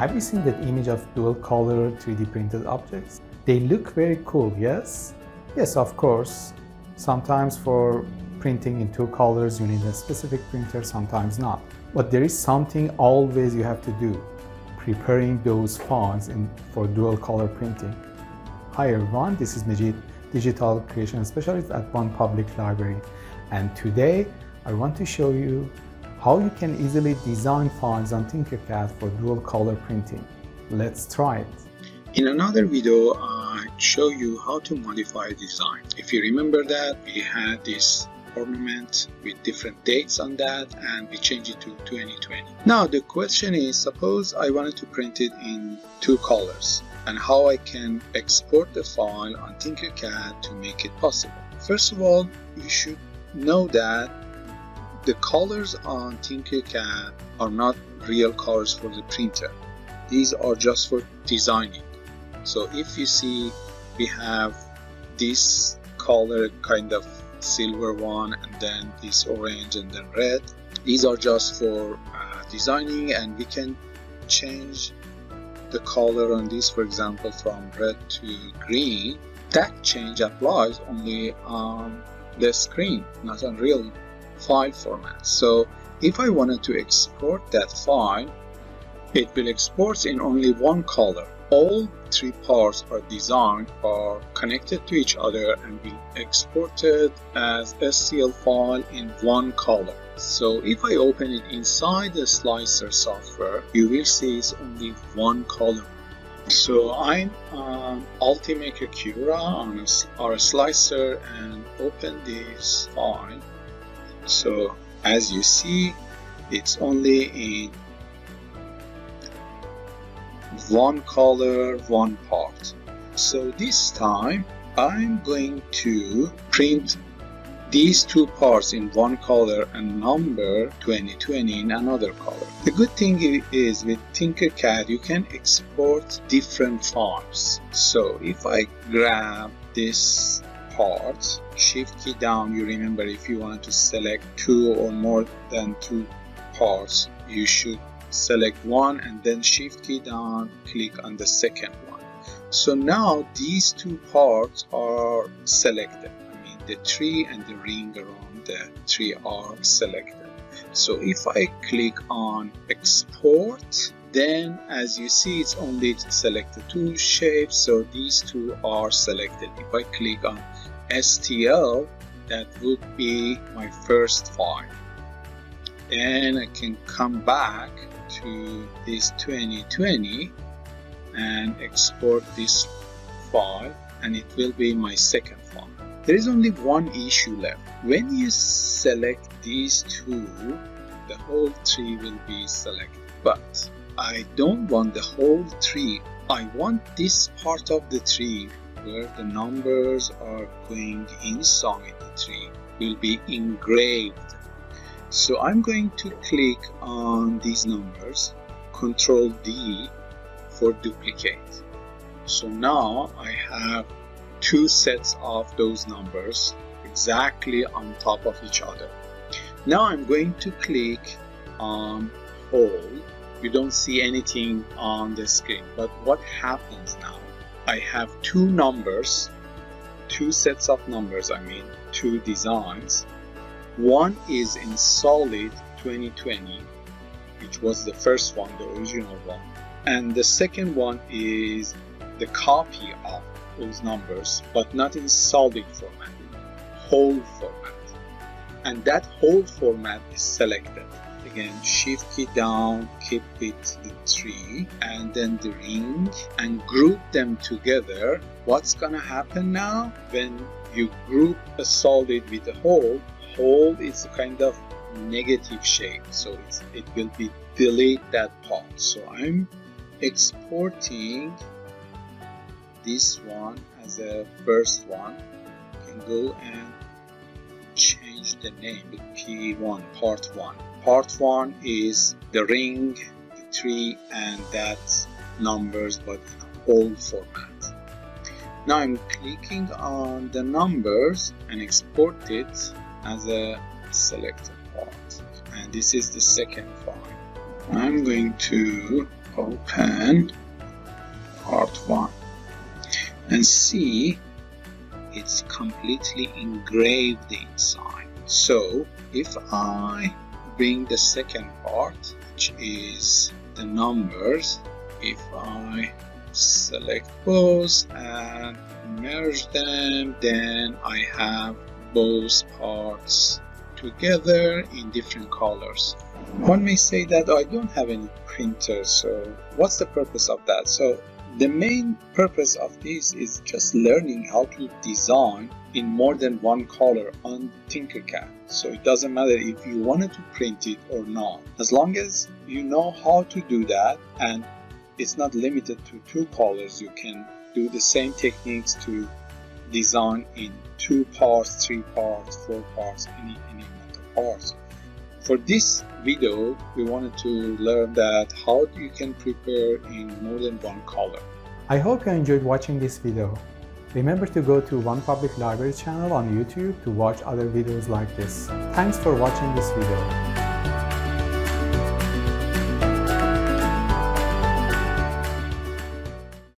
Have you seen that image of dual color 3D printed objects? They look very cool, yes? Yes, of course. Sometimes for printing in two colors you need a specific printer, sometimes not. But there is something always you have to do, preparing those files for dual color printing. Hi everyone, this is Majid, Digital Creation Specialist at One Public Library. And today I want to show you how you can easily design files on Tinkercad for dual color printing. Let's try it. In another video, I show you how to modify a design. If you remember that, we had this ornament with different dates on that and we changed it to 2020. Now the question is, suppose I wanted to print it in two colors and how I can export the file on Tinkercad to make it possible. First of all, you should know that the colors on Tinkercad are not real colors for the printer. These are just for designing. So if you see we have this color, kind of silver one, and then this orange and then red, these are just for designing, and we can change the color on this, for example, from red to green. That change applies only on the screen, not on real file format. So if I wanted to export that file, it will export in only one color. All three parts are designed are connected to each other and will be exported as STL file in one color. So if I open it inside the Slicer software, you will see it's only one color. So I'm on Ultimaker Cura on our Slicer and open this file. So as you see, it's only in one color, one part. So this time I'm going to print these two parts in one color and number 2020 in another color. The good thing is with Tinkercad you can export different files. So if I grab this part, shift key down, you remember if you want to select two or more than two parts, you should select one and then shift key down, click on the second one. So now these two parts are selected. I mean the tree and the ring around the tree are selected. So if I click on export, then as you see it's only selected two shapes, so these two are selected. If I click on STL, that would be my first file. Then I can come back to this 2020 and export this file, and it will be my second file. There is only one issue left. When you select these two, the whole tree will be selected. But I don't want the whole tree. I want this part of the tree where the numbers are going inside the tree will be engraved. So I'm going to click on these numbers, Ctrl D for duplicate. So now I have two sets of those numbers exactly on top of each other. Now I'm going to click on Hold. You don't see anything on the screen, but what happens now? I have two numbers, two sets of numbers, two designs. One is in solid 2020, which was the first one, the original one. And the second one is the copy of those numbers, but not in solid format, whole format. And that whole format is selected. Again, shift key down, keep it the tree and then the ring and group them together. What's gonna happen now? When you group a solid with a whole is a kind of negative shape, so it will be delete that part. So I'm exporting this one as a first one. You can go and change the name with P1, part 1. Part 1 is the ring, the tree, and that numbers, but in whole format. Now I'm clicking on the numbers and export it as a selected part. And this is the second file. I'm going to Open part 1 and see it's completely engraved inside. So if I bring the second part, which is the numbers, if I select both and merge them, then I have both parts together in different colors. One may say that I don't have any printer, so what's the purpose of that? So the main purpose of this is just learning how to design in more than one color on Tinkercad. So it doesn't matter if you wanted to print it or not. As long as you know how to do that, and it's not limited to 2 colors, you can do the same techniques to design in 2 parts, 3 parts, 4 parts, any amount of parts. For this video, we wanted to learn that how you can prepare in more than one color. I hope you enjoyed watching this video. Remember to go to OnePublic Library channel on YouTube to watch other videos like this. Thanks for watching this video.